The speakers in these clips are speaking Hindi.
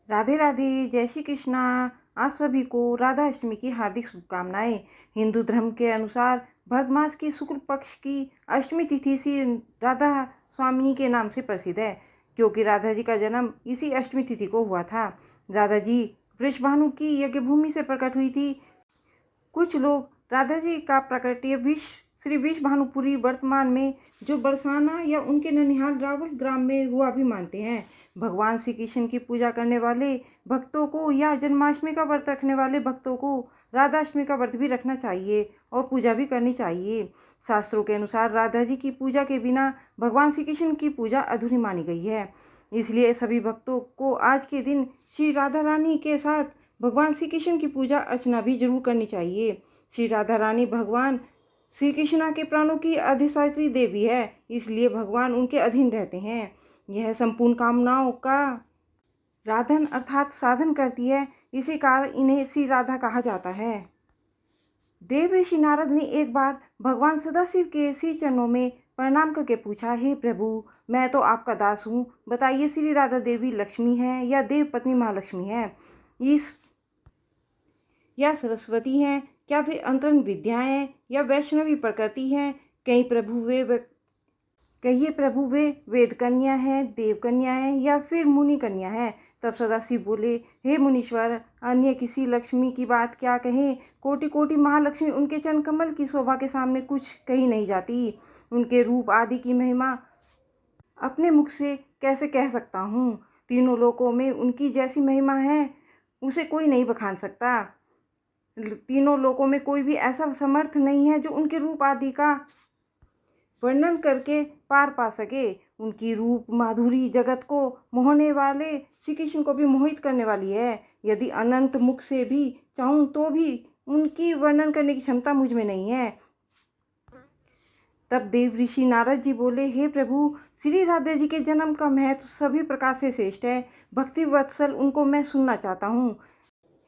राधे राधे, जय श्री कृष्णा। आप सभी को राधा अष्टमी की हार्दिक शुभकामनाएं। हिंदू धर्म के अनुसार भरत मास की शुक्ल पक्ष की अष्टमी तिथि श्री राधा स्वामिनी के नाम से प्रसिद्ध है, क्योंकि राधा जी का जन्म इसी अष्टमी तिथि को हुआ था। राधा जी वृषभानु की यज्ञ भूमि से प्रकट हुई थी। कुछ लोग राधा जी का प्रकट्य श्री विष भानुपुरी वर्तमान में जो बरसाना या उनके ननिहाल रावल ग्राम में हुआ भी मानते हैं। भगवान श्री कृष्ण की पूजा करने वाले भक्तों को या जन्माष्टमी का व्रत रखने वाले भक्तों को राधाष्टमी का व्रत भी रखना चाहिए और पूजा भी करनी चाहिए। शास्त्रों के अनुसार राधा जी की पूजा के बिना भगवान श्री कृष्ण की पूजा अधूरी मानी गई है। इसलिए सभी भक्तों को आज के दिन श्री राधा रानी के साथ भगवान श्री कृष्ण की पूजा अर्चना भी जरूर करनी चाहिए। श्री राधा रानी भगवान श्री कृष्णा के प्राणों की अधिष्ठात्री देवी है, इसलिए भगवान उनके अधीन रहते हैं। यह संपूर्ण कामनाओं का राधन अर्थात साधन करती है, इसी कारण इन्हें श्री राधा कहा जाता है। देव ऋषि नारद ने एक बार भगवान सदाशिव के श्री चरणों में प्रणाम करके पूछा, हे प्रभु, मैं तो आपका दास हूँ, बताइए श्री राधा देवी लक्ष्मी है या देव पत्नी महालक्ष्मी है, इस या सरस्वती हैं, क्या वे अंतरंग विद्याएं हैं या वैष्णवी प्रकृति हैं? कहिए प्रभु वे वेद कन्या हैं, देव कन्या हैं या फिर मुनि कन्या हैं? तब सदाशिव बोले, हे मुनीश्वर, अन्य किसी लक्ष्मी की बात क्या कहें, कोटि कोटि महालक्ष्मी उनके चरण कमल की शोभा के सामने कुछ कही नहीं जाती। उनके रूप आदि की महिमा अपने मुख से कैसे कह सकता हूँ। तीनों लोकों में उनकी जैसी महिमा है उसे कोई नहीं बखान सकता। तीनों लोकों में कोई भी ऐसा समर्थ नहीं है जो उनके रूप आदि का वर्णन करके पार पा सके। उनकी रूप माधुरी जगत को मोहने वाले श्री कृष्ण को भी मोहित करने वाली है। यदि अनंत मुख से भी चाहूं तो भी उनकी वर्णन करने की क्षमता मुझ में नहीं है। तब देव ऋषि नारद जी बोले, हे प्रभु, श्री राधा जी के जन्म का महत्व सभी प्रकार से श्रेष्ठ है। भक्ति वत्सल उनको मैं सुनना चाहता हूँ।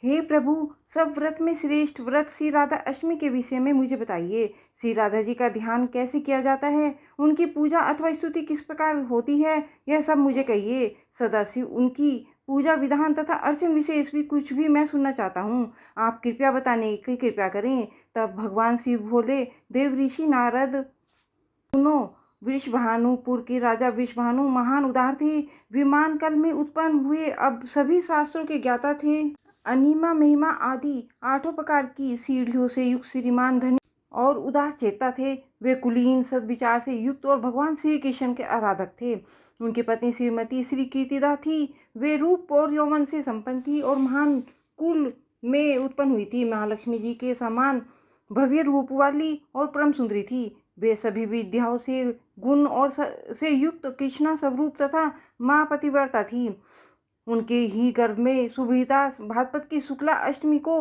हे प्रभु, सब व्रत में श्रेष्ठ व्रत श्री राधा अष्टमी के विषय में मुझे बताइए। श्री राधा जी का ध्यान कैसे किया जाता है, उनकी पूजा अथवा स्तुति किस प्रकार होती है, यह सब मुझे कहिए। सदाशिव उनकी पूजा विधान तथा अर्चन विशेष भी कुछ भी मैं सुनना चाहता हूँ। आप कृपया बताने की कृपा करें। तब भगवान शिव बोले, देव ऋषि नारद, सुनो, वृषभानुपुर के राजा वृषभानु महान उदार थे। विमान कल में उत्पन्न हुए, अब सभी शास्त्रों के ज्ञाता थे। अनिमा महिमा आदि 8 प्रकार की सीढ़ियों से युक्त श्रीमान धनी और उदार चेता थे। वे कुलीन सद्विचार से युक्त और भगवान श्री कृष्ण के आराधक थे। उनकी पत्नी श्रीमती श्री कीर्तिदा थी। वे रूप और यौवन से संपन्न थी और महान कुल में उत्पन्न हुई थी। महालक्ष्मी जी के समान भव्य रूप वाली और परम सुंदरी थी। वे सभी विद्याओं से गुण और से युक्त कृष्णा स्वरूप तथा माँ पतिव्रता थी। उनके ही गर्भ में सुविधा भाद्रपद की शुक्ला अष्टमी को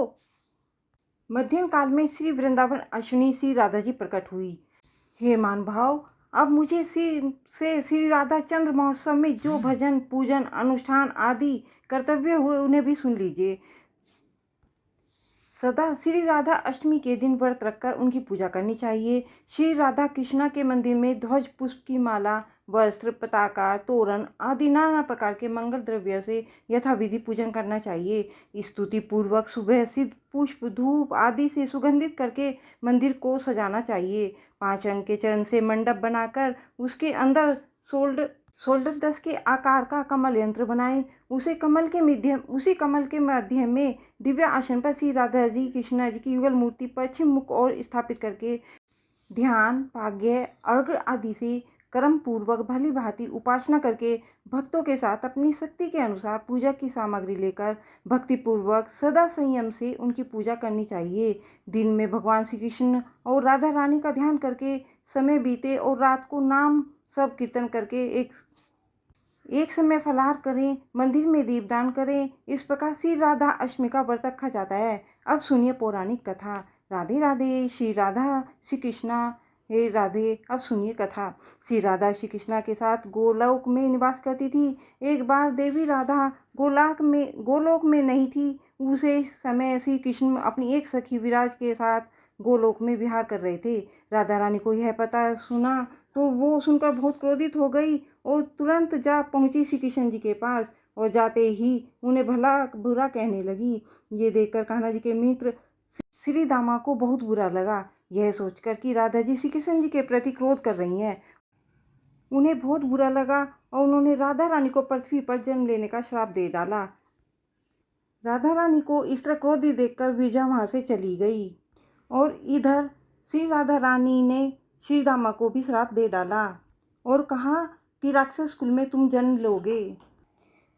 मध्यम काल में श्री वृंदावन अश्विनी श्री राधा जी प्रकट हुई। हे मान भाव, अब मुझे श्री राधा चंद्र महोत्सव में जो भजन पूजन अनुष्ठान आदि कर्तव्य हुए उन्हें भी सुन लीजिए। सदा श्री राधा अष्टमी के दिन व्रत रखकर उनकी पूजा करनी चाहिए। श्री राधा कृष्णा के मंदिर में ध्वज पुष्प की माला, वस्त्र, पताका, तोरण आदि नाना प्रकार के मंगल द्रव्य से यथाविधि पूजन करना चाहिए। स्तुति पूर्वक सुबह सिद्ध पुष्प धूप आदि से सुगंधित करके मंदिर को सजाना चाहिए। 5 रंग के चरण से मंडप बनाकर उसके अंदर शोल्डर 10 के आकार का कमल यंत्र बनाएं। उसी कमल के मध्य में दिव्य आसन पर श्री राधा जी कृष्णा जी की युगल मूर्ति पश्चिम मुख और स्थापित करके ध्यान, पाग्य, अर्घ्य आदि से कर्म पूर्वक भली भांति उपासना करके भक्तों के साथ अपनी शक्ति के अनुसार पूजा की सामग्री लेकर भक्ति पूर्वक सदा संयम से उनकी पूजा करनी चाहिए। दिन में भगवान श्री कृष्ण और राधा रानी का ध्यान करके समय बीते और रात को नाम सब कीर्तन करके एक समय फलाहार करें, मंदिर में दीपदान करें। इस प्रकार श्री राधा अष्टमी का व्रत रखा जाता है। अब सुनिए पौराणिक कथा। राधे राधे, श्री राधा श्री कृष्णा। हे राधे, अब सुनिए कथा। श्री राधा श्री कृष्णा के साथ गोलोक में निवास करती थी। एक बार देवी राधा गोलोक में नहीं थी। उसे समय श्री कृष्ण अपनी एक सखी विराज के साथ गोलोक में विहार कर रहे थे। राधा रानी को यह पता सुना तो वो सुनकर बहुत क्रोधित हो गई और तुरंत जा पहुंची श्री कृष्ण जी के पास। और जाते ही उन्हें भला बुरा कहने लगी। ये देखकर कान्हा जी के मित्र श्री दामा को बहुत बुरा लगा, यह सोचकर कि राधा जी श्री कृष्ण जी के प्रति क्रोध कर रही हैं। उन्हें बहुत बुरा लगा और उन्होंने राधा रानी को पृथ्वी पर जन्म लेने का श्राप दे डाला। राधा रानी को इस तरह क्रोधित देखकर विरजा वहाँ से चली गई और इधर श्री राधा रानी ने श्री दामा को भी श्राप दे डाला और कहा कि राक्षस कुल में तुम जन्म लोगे।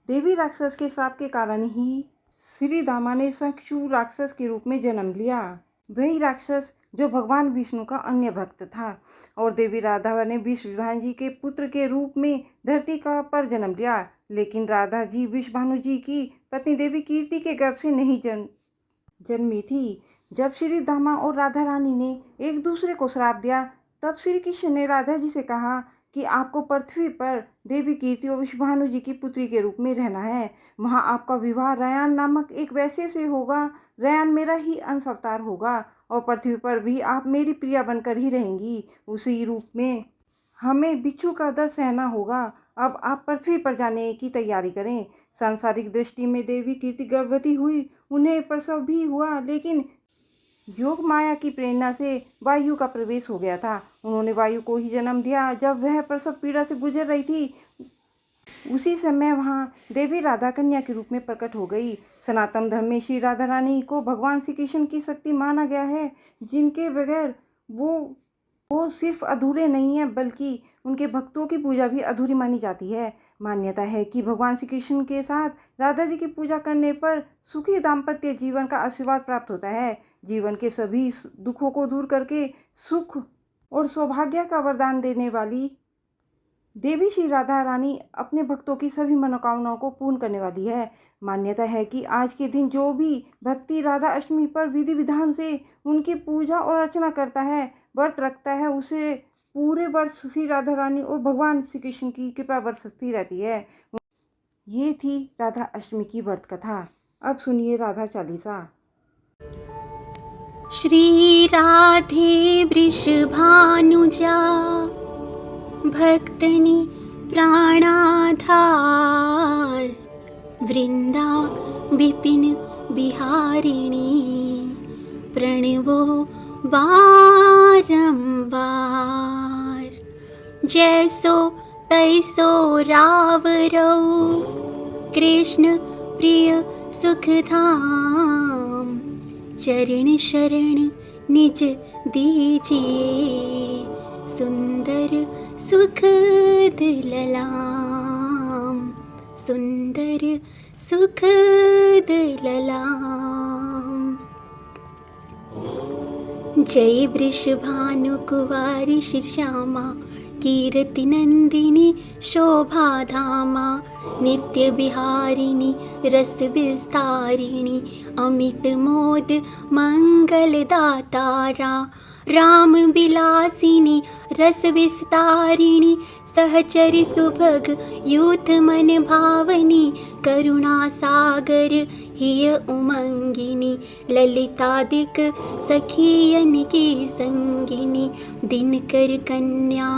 देवी राक्षस के श्राप के कारण ही श्री दामा ने शंखचूड़ राक्षस के रूप में जन्म लिया, वही राक्षस जो भगवान विष्णु का अन्य भक्त था। और देवी राधा ने विश्वभानु जी के पुत्र के रूप में धरती का पर जन्म लिया, लेकिन राधा जी विश्वभानु जी की पत्नी देवी कीर्ति के गर्भ से नहीं जन्मी थी। जब श्री दामा और राधा रानी ने एक दूसरे को श्राप दिया, तब श्री कृष्ण ने राधा जी से कहा कि आपको पृथ्वी पर देवी कीर्ति और विश्वभानु जी की पुत्री के रूप में रहना है। वहाँ आपका विवाह रयान नामक एक वैश्य से होगा। रयान मेरा ही अंश अवतार होगा और पृथ्वी पर भी आप मेरी प्रिया बनकर ही रहेंगी। उसी रूप में हमें बिच्छू का दर्द सहना होगा। अब आप पृथ्वी पर जाने की तैयारी करें। सांसारिक दृष्टि में देवी कीर्ति गर्भवती हुई, उन्हें प्रसव भी हुआ, लेकिन योग माया की प्रेरणा से वायु का प्रवेश हो गया था। उन्होंने वायु को ही जन्म दिया। जब वह प्रसव पीड़ा से गुजर रही थी, उसी समय वहाँ देवी राधा कन्या के रूप में प्रकट हो गई। सनातन धर्म में श्री राधा रानी को भगवान श्री कृष्ण की शक्ति माना गया है, जिनके बगैर वो सिर्फ अधूरे नहीं है, बल्कि उनके भक्तों की पूजा भी अधूरी मानी जाती है। मान्यता है कि भगवान श्री कृष्ण के साथ राधा जी की पूजा करने पर सुखी दाम्पत्य जीवन का आशीर्वाद प्राप्त होता है। जीवन के सभी दुखों को दूर करके सुख और सौभाग्य का वरदान देने वाली देवी श्री राधा रानी अपने भक्तों की सभी मनोकामनाओं को पूर्ण करने वाली है। मान्यता है कि आज के दिन जो भी भक्ति राधा अष्टमी पर विधि विधान से उनकी पूजा और अर्चना करता है, व्रत रखता है, उसे पूरे वर्ष श्री राधा रानी और भगवान श्री कृष्ण की कृपा बरसती रहती है। ये थी राधा अष्टमी की व्रत कथा। अब सुनिए राधा चालीसा। श्री राधे वृषभानुजा भक्तनि प्राणाधार, वृंदा विपिन बिहारिणी प्रणवो बारंबार। जैसो तैसो रावरो कृष्ण प्रिय सुखधाम, चरण शरण निज दीजिए सुंदर सुख दिललाम, सुंदर सुख दिललाम। जय वृषभानु कुवारी श्यामा, कीर्ति नंदिनी शोभाधामा, नित्य विहारिणी रस विस्तारिणी, अमित मोद मंगलदातारा, राम विलासिनी रस विस्तारिणी, सहचरि सुभग यूथ मन भावनी, करुणा सागर हिय उमंगिनी, ललितादिक सखियन की संगिनी, दिनकर कन्या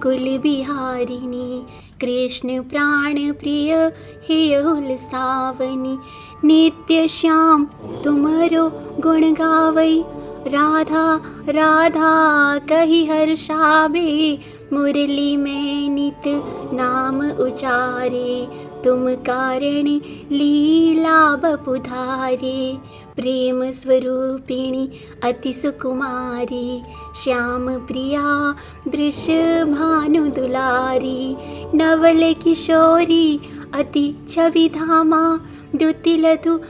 कुल बिहारिणी, कृष्ण प्राण प्रिय हिय उलसावनी, नित्य श्याम तुमरो गुण गावई, राधा राधा कही हर्षाबे, मुरली में नित नाम उचारे, तुम कारण लीला बपुधारे, प्रेम स्वरूपिणी अति सुकुमारी, श्याम प्रिया वृषभानु दुलारी, नवल किशोरी अति छवि धामा, द्युति लधु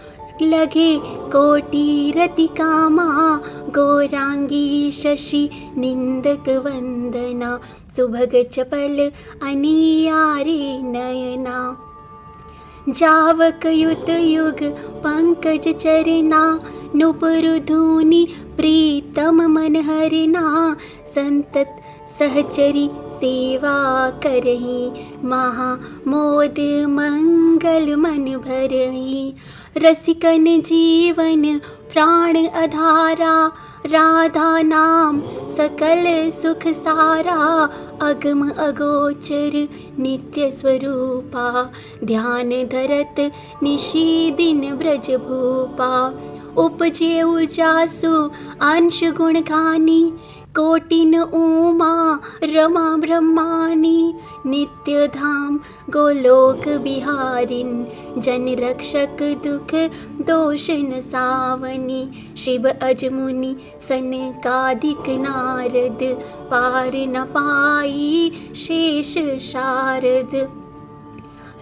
लगे कोटि रति कामा, गौरांगी शशि निंदक वंदना, सुभग चपल अनियारी नयना, जावक युत युग पंकज चरना, नुपुर धूनि प्रीतम मन हरना, संतत सहचरी सेवा करही, महामोद मंगल मन भरही। रसिकन जीवन प्राण आधारा, राधा नाम सकल सुख सारा। अगम अगोचर नित्य स्वरूपा, ध्यान धरत निशि दिन ब्रज भूपा। उपजे उजासु अंश गुण गानी, कोटिन उमा रमा ब्रह्मानी। नित्य धाम गोलोक बिहारिन, जन रक्षक दुख दोष न सावनी। शिव अजमुनि सनकादिक नारद, पार न पाई शेष शारद।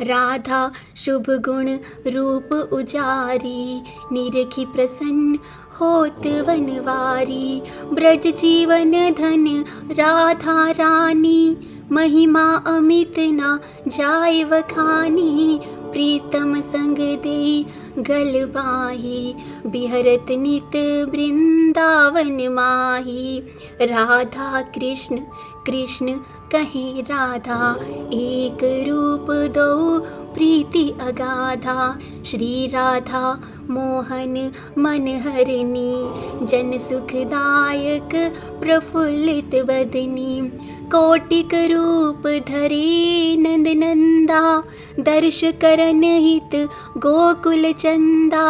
राधा शुभ गुण रूप उजारी, निरखी प्रसन्न होत वनवारी। ब्रज जीवन धन राधा रानी, महिमा अमित ना जाय वखानी। प्रीतम संग दे गल बाही, बिहरत नित वृंदावन माही। राधा कृष्ण कृष्ण कहे राधा, एक रूप दो प्रीति अगाधा। श्री राधा मोहन मन हरनी, जन सुखदायक प्रफुल्लित बदनी। कोटिक रूप धरे नंद नंदा, दर्श करन हित गोकुल चंदा।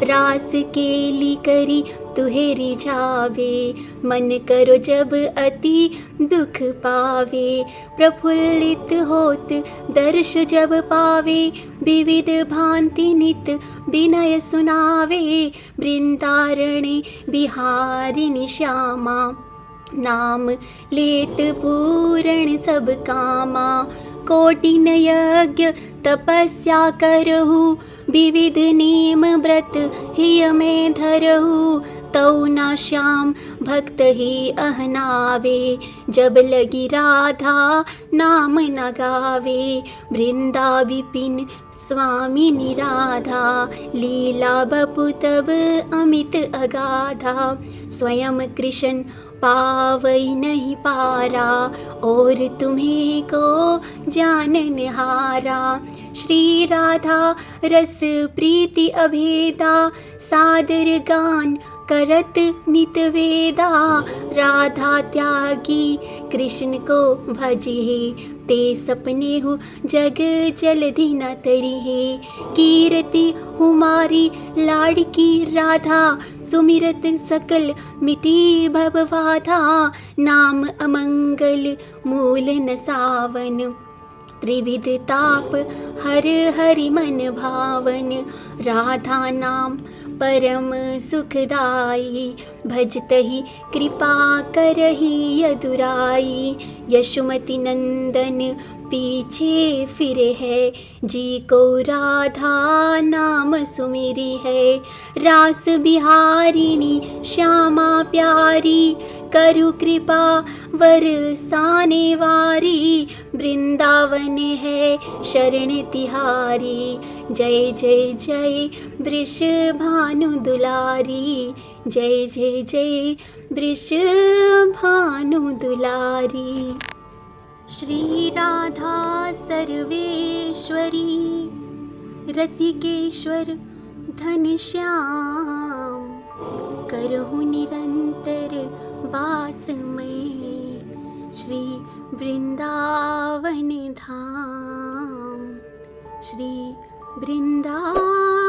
रास केली करी तुहे रिझावे, मन करो जब अति दुख पावे। प्रफुल्लित होत दर्श जब पावे, विविध भांति नित विनय सुनावे। वृंदारण्य बिहारिणी श्यामा, नाम लेत पूर्ण सब कामा। कोटिन यज्ञ तपस्या करहु, विविध नेम व्रत हिय में धरहु। तौ ना श्याम भक्त ही अहनावे, जब लगी राधा नाम न गावे। वृंदा विपिन स्वामिनी राधा, लीला बपु तब अमित अगाधा। स्वयं कृष्ण पावई नहीं पारा, और तुम्हें को जानन हारा। श्री राधा रस प्रीति अभेदा, सादर गान करत नित वेदा। राधा त्यागी कृष्ण को भजिहे, ते सपने हु जग जलधि न तरिहे। कीर्ति हमारी लाड़की राधा, सुमिरत सकल मिटी भव बाधा। नाम अमंगल मूल न सावन, त्रिविध ताप हर हरि मन भावन। राधा नाम परम सुखदाई, भजतहि कृपा करहि यदुराई। यशोमति नंदन पीछे फिरे है, जी को राधा नाम सुमिरी है। रास बिहारिणी श्यामा प्यारी, करु कृपा वरसाने वारी। वृंदावन है शरण तिहारी, जय जय जय वृष भानु दुलारी। जय जय जय वृष भानु दुलारी। श्री राधा सर्वेश्वरी, रसिकेश्वर धन श्याम। करहु निरंतर वास में, श्री वृंदावन धाम। श्री वृंदावन